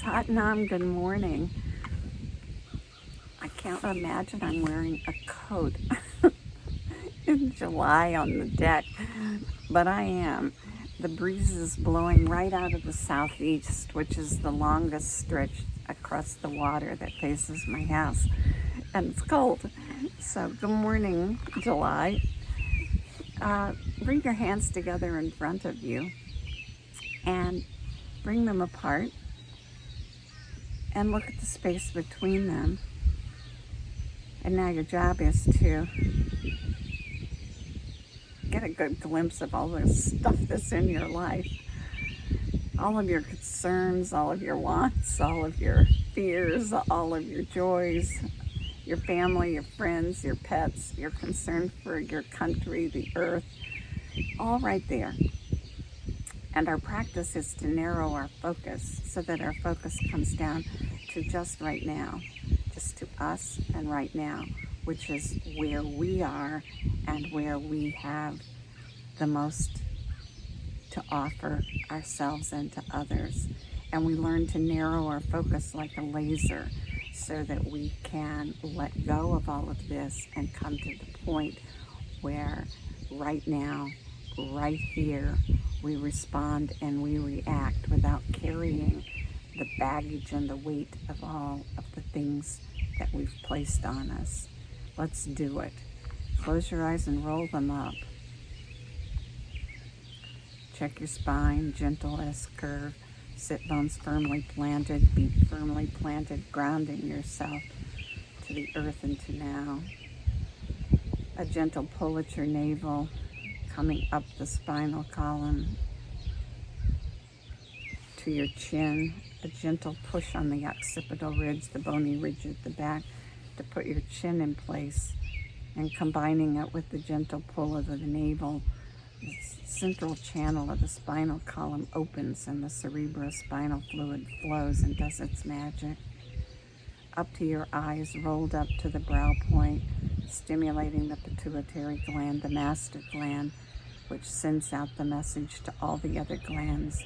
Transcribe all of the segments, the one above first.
Satnam, good morning. I can't imagine I'm wearing a coat in July on the deck, but I am. The breeze is blowing right out of the southeast, which is the longest stretch across the water that faces my house, and it's cold. So good morning, July. Bring your hands together in front of you and bring them apart and look at the space between them. And now your job is to get a good glimpse of all the stuff that's in your life. All of your concerns, all of your wants, all of your fears, all of your joys, your family, your friends, your pets, your concern for your country, the earth, all right there. And our practice is to narrow our focus so that our focus comes down to just right now, just to us and right now, which is where we are and where we have the most to offer ourselves and to others. And we learn to narrow our focus like a laser so that we can let go of all of this and come to the point where right now, right here, we respond and we react without carrying the baggage and the weight of all of the things that we've placed on us. Let's do it. Close your eyes and roll them up. Check your spine, gentle S-curve, sit bones firmly planted, feet firmly planted, grounding yourself to the earth and to now. A gentle pull at your navel, coming up the spinal column to your chin, a gentle push on the occipital ridge, the bony ridge at the back, to put your chin in place, and combining it with the gentle pull of the navel, the central channel of the spinal column opens and the cerebrospinal fluid flows and does its magic. Up to your eyes, rolled up to the brow point, stimulating the pituitary gland, the master gland, which sends out the message to all the other glands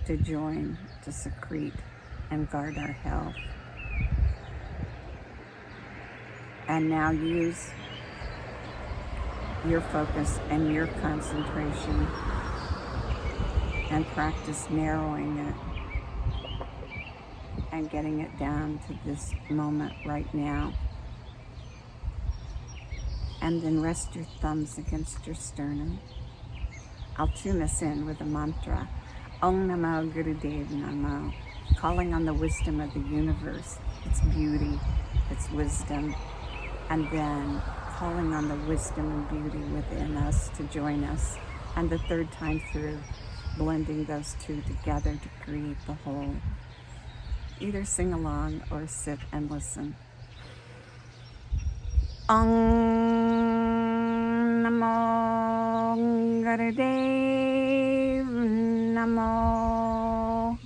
to join, to secrete, and guard our health. And now use your focus and your concentration and practice narrowing it and getting it down to this moment right now. And then rest your thumbs against your sternum. I'll tune us in with a mantra. Om Namo Gurudev Namo, calling on the wisdom of the universe, its beauty, its wisdom, and then calling on the wisdom and beauty within us to join us. And the third time through, blending those two together to create the whole. Either sing along or sit and listen. Om Namo Gurudev Namo.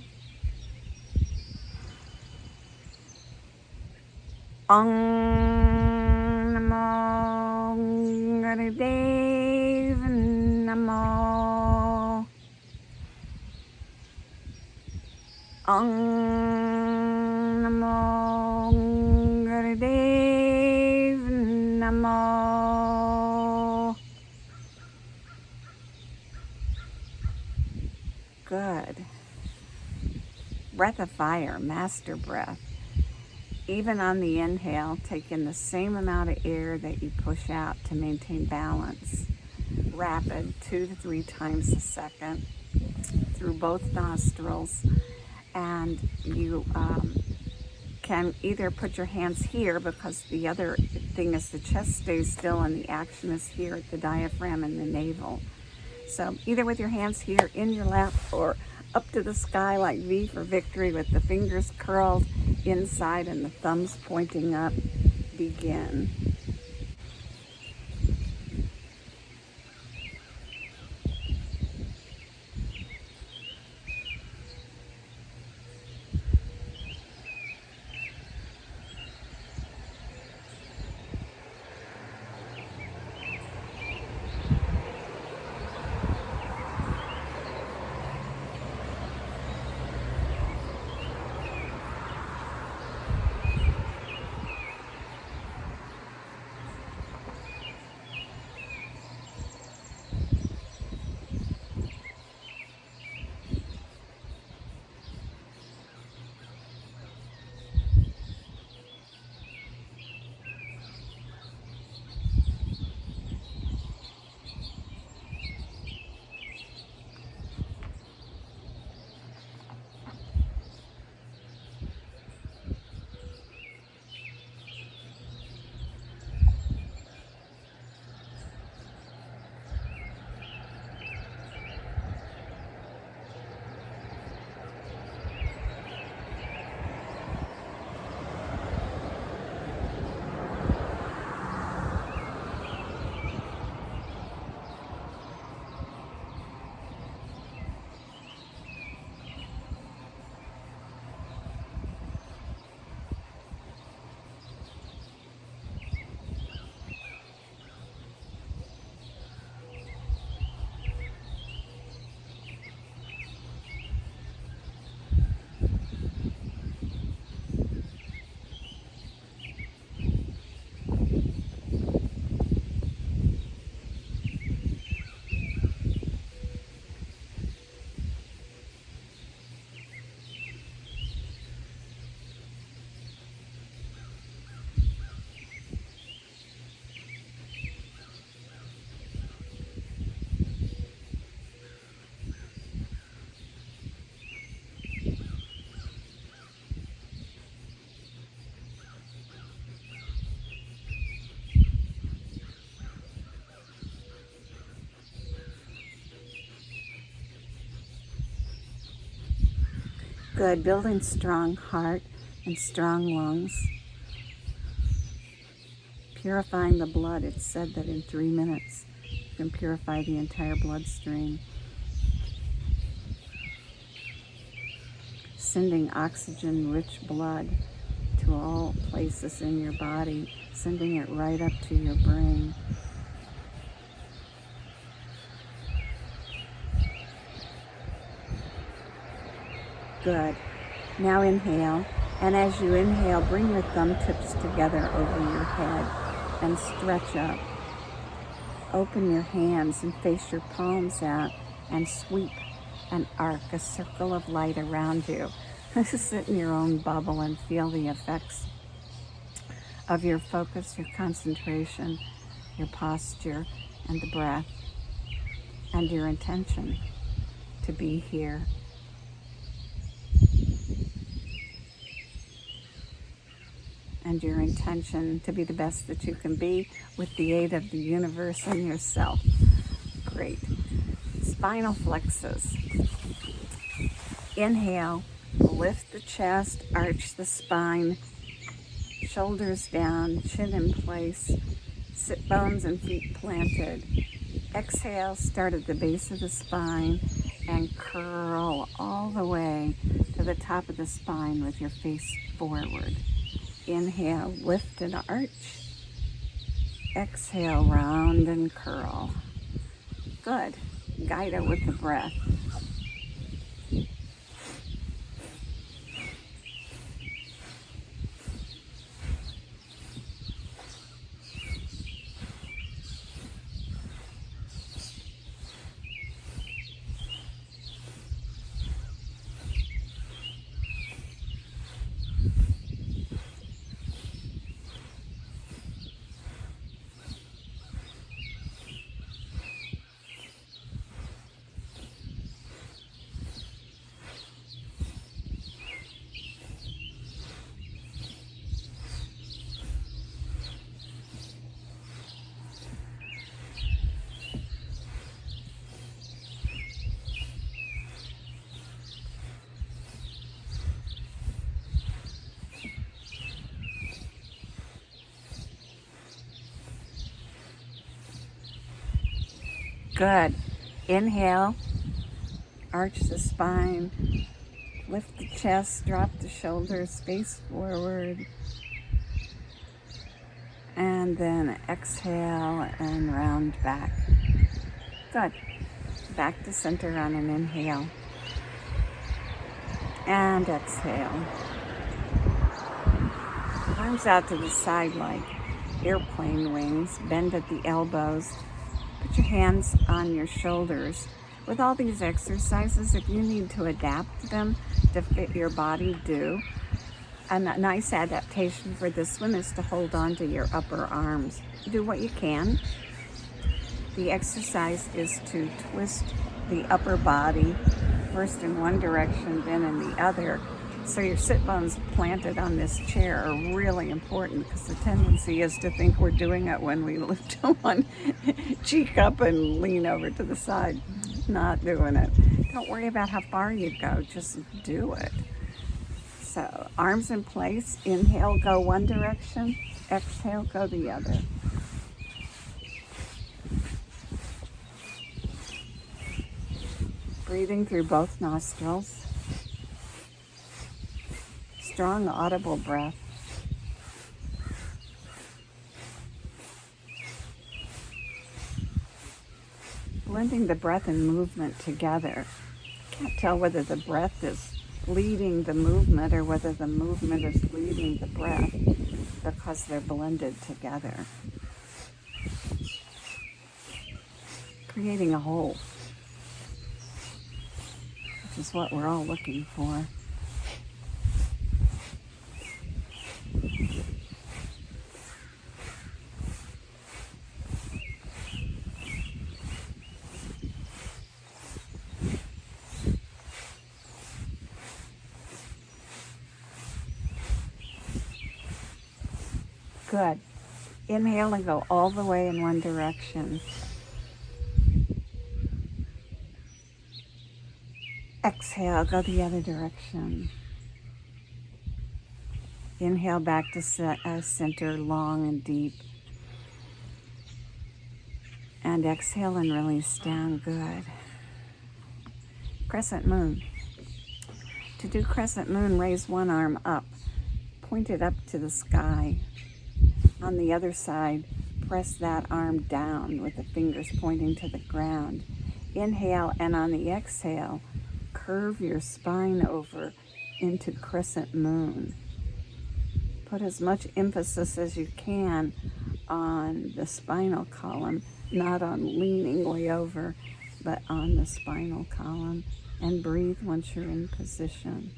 Om Namo Gurudev Namo. Om Namo Gurudev Namo. Good. Breath of fire, master breath. Even on the inhale, take in the same amount of air that you push out to maintain balance. Rapid, 2 to 3 times a second through both nostrils. And you can either put your hands here, because the other thing is the chest stays still and the action is here at the diaphragm and the navel. So either with your hands here in your lap or up to the sky like V for victory with the fingers curled inside and the thumbs pointing up, begin. Good. Building strong heart and strong lungs. Purifying the blood. It's said that in 3 minutes you can purify the entire bloodstream. Sending oxygen-rich blood to all places in your body, sending it right up to your brain. Good. Now inhale, and as you inhale, bring your thumb tips together over your head and stretch up. Open your hands and face your palms out and sweep and arc a circle of light around you. Sit in your own bubble and feel the effects of your focus, your concentration, your posture, and the breath, and your intention to be here. And your intention to be the best that you can be with the aid of the universe and yourself. Great. Spinal flexes. Inhale, lift the chest, arch the spine, shoulders down, chin in place, sit bones and feet planted. Exhale, start at the base of the spine and curl all the way to the top of the spine with your face forward. Inhale, lift and arch. Exhale, round and curl. Good. Guide it with the breath. Good. Inhale, arch the spine, lift the chest, drop the shoulders, face forward, and then exhale and round back. Good. Back to center on an inhale, and exhale. Arms out to the side like airplane wings, bend at the elbows. Put your hands on your shoulders. With all these exercises, if you need to adapt them to fit your body, do. And a nice adaptation for this one is to hold on to your upper arms. Do what you can. The exercise is to twist the upper body, first in one direction, then in the other. So your sit bones planted on this chair are really important because the tendency is to think we're doing it when we lift one cheek up and lean over to the side. Not doing it. Don't worry about how far you go, just do it. So arms in place, inhale, go one direction, exhale, go the other. Breathing through both nostrils. Strong audible breath. Blending the breath and movement together. Can't tell whether the breath is leading the movement or whether the movement is leading the breath because they're blended together. Creating a whole, which is what we're all looking for. Good. Inhale and go all the way in one direction. Exhale, go the other direction. Inhale back to center, long and deep. And exhale and release down. Good. Crescent moon. To do crescent moon, raise one arm up. Point it up to the sky. On the other side, press that arm down with the fingers pointing to the ground. Inhale, and on the exhale, curve your spine over into crescent moon. Put as much emphasis as you can on the spinal column, not on leaning way over, but on the spinal column. And breathe once you're in position.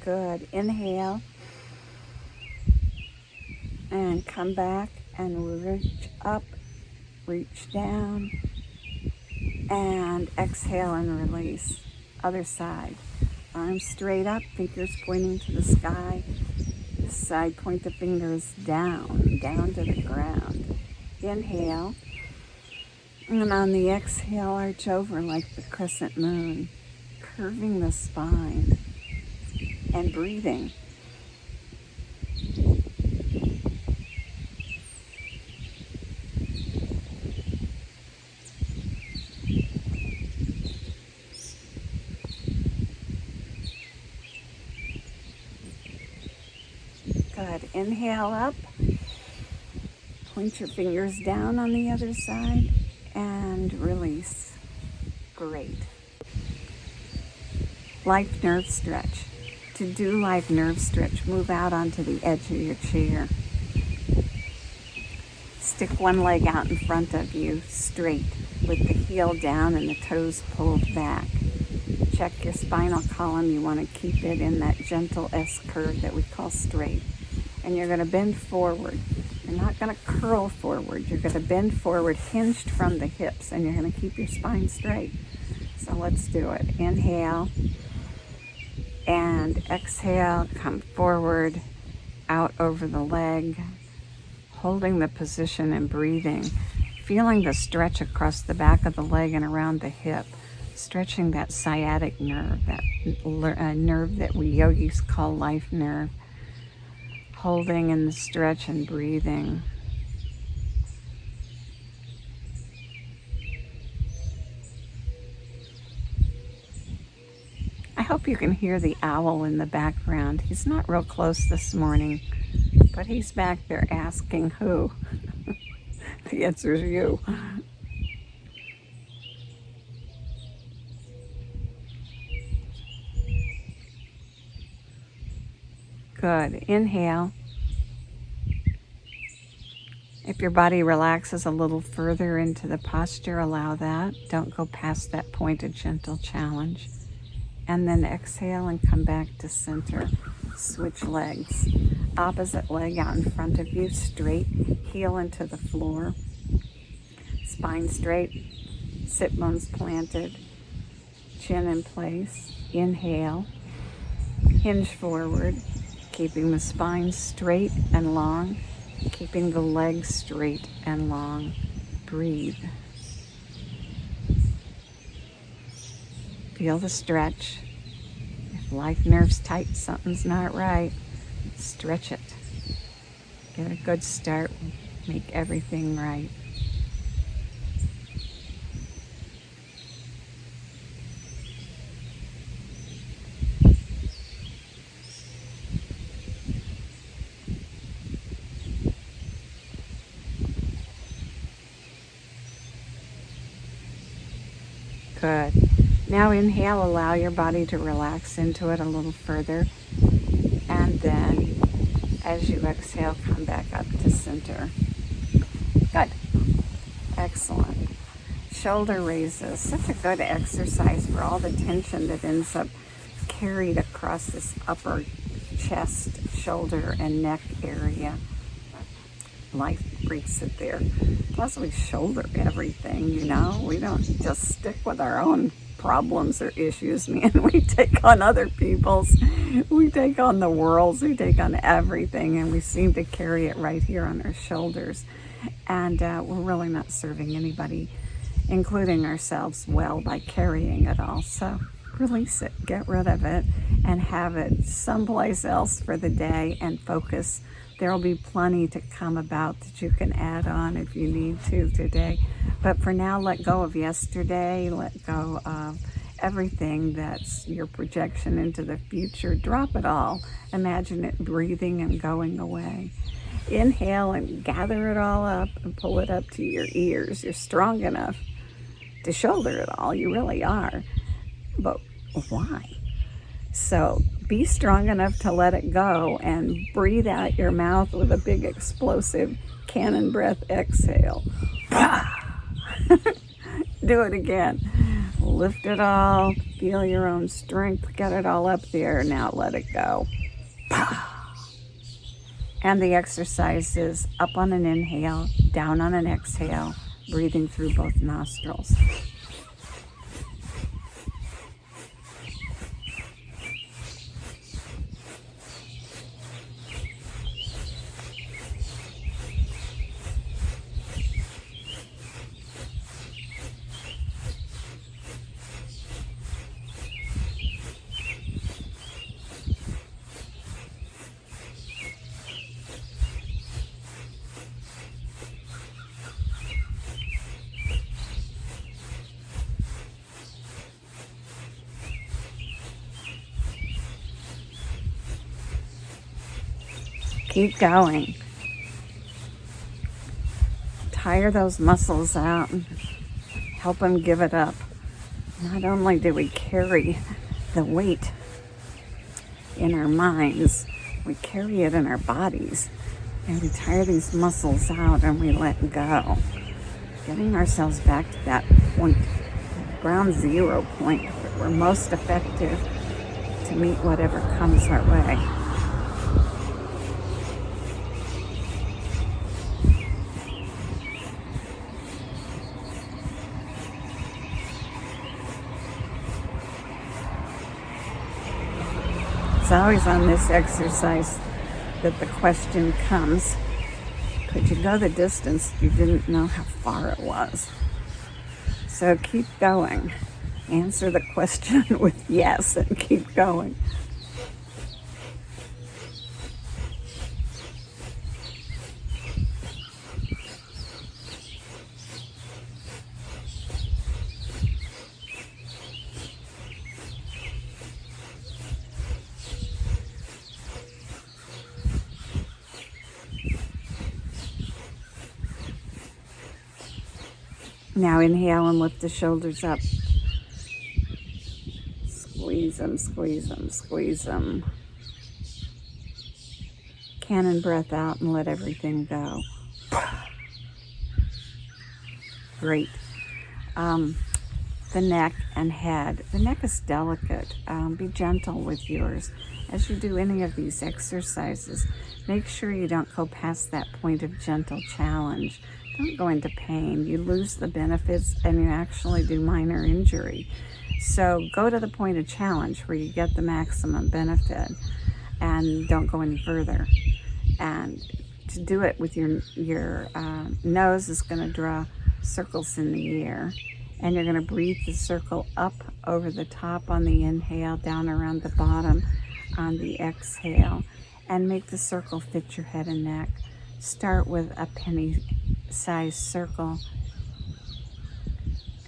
Good. Inhale. And come back and reach up, reach down. And exhale and release. Other side. Arms straight up, fingers pointing to the sky. This side, point the fingers down, down to the ground. Inhale. And on the exhale, arch over like the crescent moon, curving the spine. And breathing. Good. Inhale up. Point your fingers down on the other side and release. Great. Life nerve stretch. To do life nerve stretch, move out onto the edge of your chair. Stick one leg out in front of you, straight, with the heel down and the toes pulled back. Check your spinal column. You want to keep it in that gentle S curve that we call straight. And you're going to bend forward. You're not going to curl forward. You're going to bend forward, hinged from the hips, and you're going to keep your spine straight. So let's do it. Inhale. And exhale, come forward, out over the leg, holding the position and breathing, feeling the stretch across the back of the leg and around the hip, stretching that sciatic nerve, that nerve that we yogis call life nerve, holding in the stretch and breathing. I hope you can hear the owl in the background. He's not real close this morning, but he's back there asking who. The answer is you. Good. Inhale. If your body relaxes a little further into the posture, allow that. Don't go past that point, a gentle challenge. And then exhale and come back to center. Switch legs. Opposite leg out in front of you, straight, heel into the floor. Spine straight, sit bones planted, chin in place. Inhale, hinge forward, keeping the spine straight and long, keeping the legs straight and long. Breathe. Feel the stretch. If life nerve's tight, something's not right. Stretch it. Get a good start. Make everything right. Good. Now inhale, allow your body to relax into it a little further. And then as you exhale, come back up to center. Good. Excellent. Shoulder raises. Such a good exercise for all the tension that ends up carried across this upper chest, shoulder, and neck area. Life brings it there. Plus, we shoulder everything, you know. We don't just stick with our own problems or issues, man. We take on other people's. We take on the world's. We take on everything, and we seem to carry it right here on our shoulders. And we're really not serving anybody, including ourselves, well by carrying it all. So release it, get rid of it, and have it someplace else for the day and focus. There will be plenty to come about that you can add on if you need to today. But for now, let go of yesterday. Let go of everything that's your projection into the future. Drop it all. Imagine it breathing and going away. Inhale and gather it all up and pull it up to your ears. You're strong enough to shoulder it all. You really are. But why? So be strong enough to let it go and breathe out your mouth with a big explosive cannon breath exhale. Do it again. Lift it all. Feel your own strength. Get it all up there. Now let it go. And the exercise is up on an inhale, down on an exhale, breathing through both nostrils. Keep going. Tire those muscles out and help them give it up. Not only do we carry the weight in our minds, we carry it in our bodies. And we tire these muscles out and we let go. Getting ourselves back to that point, that ground zero point where we're most effective to meet whatever comes our way. It's always on this exercise that the question comes, could you go the distance if you didn't know how far it was? So keep going. Answer the question with yes and keep going. Now inhale and lift the shoulders up. Squeeze them, squeeze them, squeeze them. Cannon breath out and let everything go. Great. The neck and head. The neck is delicate. Be gentle with yours. As you do any of these exercises, make sure you don't go past that point of gentle challenge. Don't go into pain. You lose the benefits and you actually do minor injury. So go to the point of challenge where you get the maximum benefit and don't go any further. And to do it with your nose is going to draw circles in the air. And you're going to breathe the circle up over the top on the inhale, down around the bottom on the exhale. And make the circle fit your head and neck. Start with a penny-sized circle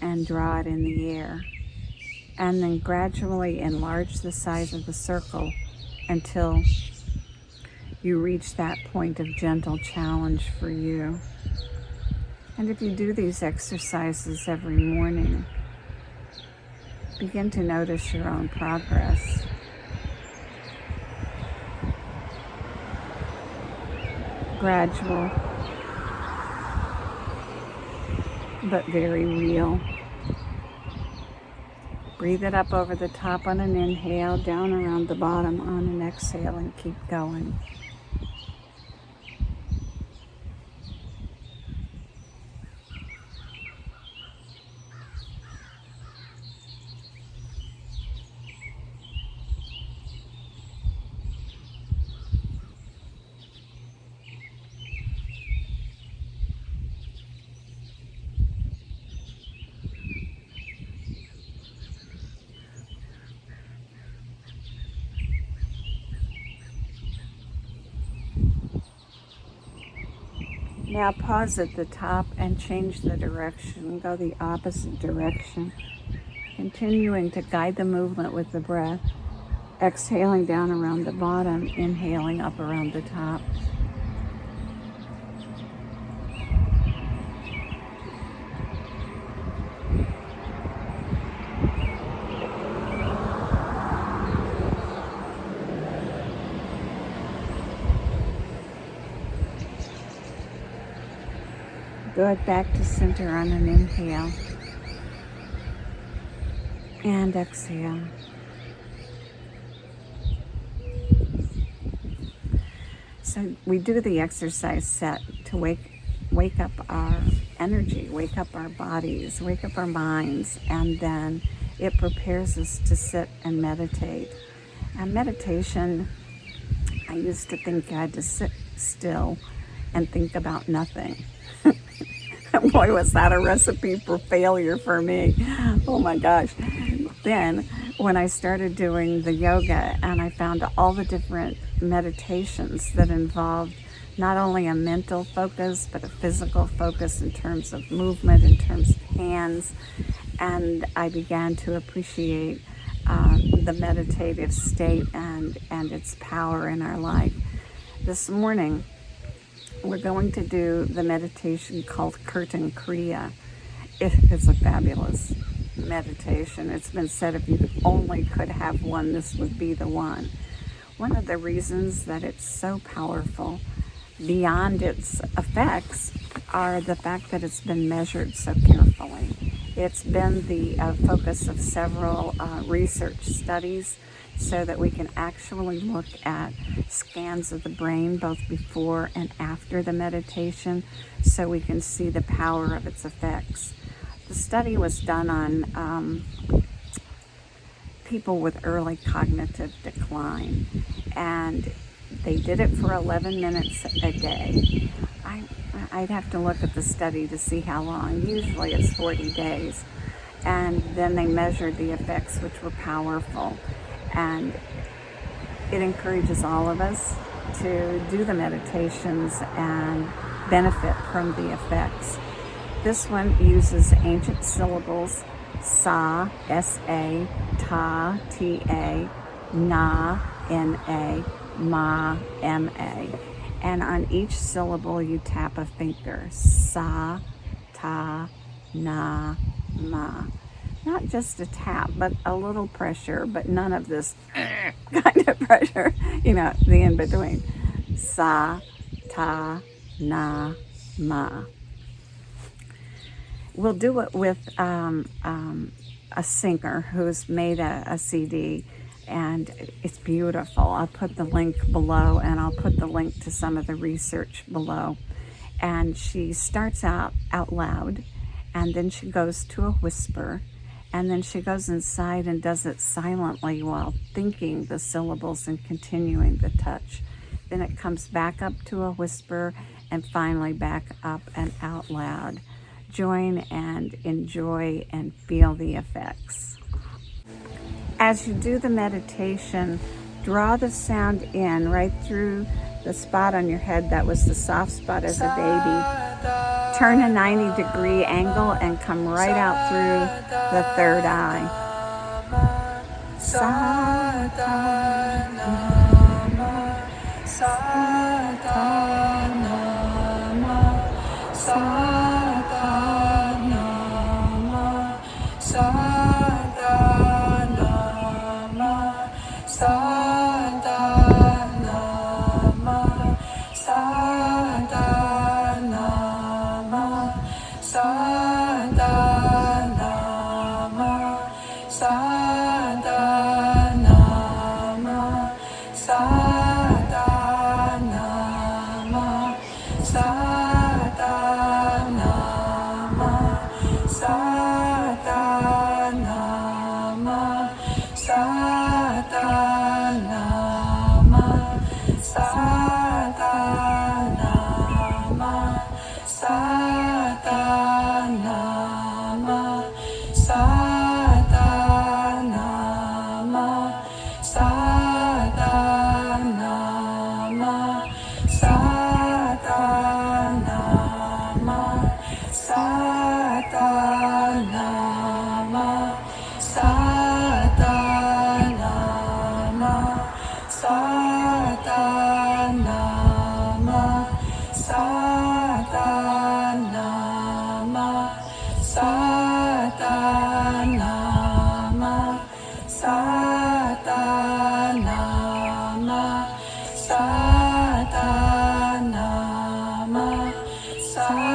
and draw it in the air. And then gradually enlarge the size of the circle until you reach that point of gentle challenge for you. And if you do these exercises every morning, begin to notice your own progress. Gradual, but very real. Breathe it up over the top on an inhale, down around the bottom on an exhale, and keep going. Now pause at the top and change the direction. Go the opposite direction. Continuing to guide the movement with the breath. Exhaling down around the bottom, inhaling up around the top. Good, back to center on an inhale. And exhale. So we do the exercise set to wake up our energy, wake up our bodies, wake up our minds, and then it prepares us to sit and meditate. And meditation, I used to think I had to sit still and think about nothing. Boy, was that a recipe for failure for me. Oh my gosh. Then when I started doing the yoga and I found all the different meditations that involved not only a mental focus, but a physical focus in terms of movement, in terms of hands, and I began to appreciate the meditative state and its power in our life. This morning, we're going to do the meditation called Kirtan Kriya. It is a fabulous meditation. It's been said if you only could have one, this would be the one. One of the reasons that it's so powerful beyond its effects are the fact that it's been measured so carefully. It's been the focus of several research studies so that we can actually look at scans of the brain both before and after the meditation so we can see the power of its effects. The study was done on people with early cognitive decline, and they did it for 11 minutes a day. I'd have to look at the study to see how long. Usually it's 40 days. And then they measured the effects, which were powerful. And it encourages all of us to do the meditations and benefit from the effects. This one uses ancient syllables: sa, S-A, ta, T-A, na, N-A, ma, M-A. And on each syllable you tap a finger: sa, ta, na, ma. Not just a tap, but a little pressure, but none of this kind of pressure, the in-between. Sa, ta, na, ma. We'll do it with a singer who's made a CD, and it's beautiful. I'll put the link below, and I'll put the link to some of the research below. And she starts out loud, and then she goes to a whisper, and then she goes inside and does it silently while thinking the syllables and continuing the touch. Then it comes back up to a whisper, and finally back up and out loud. Join and enjoy and feel the effects. As you do the meditation, draw the sound in right through the spot on your head that was the soft spot as a baby. Turn a 90-degree angle and come right out through the third eye. Sa Satanama, Satanama, Satanama, Satanama, Satanama, Satanama, Satanama, Satanama,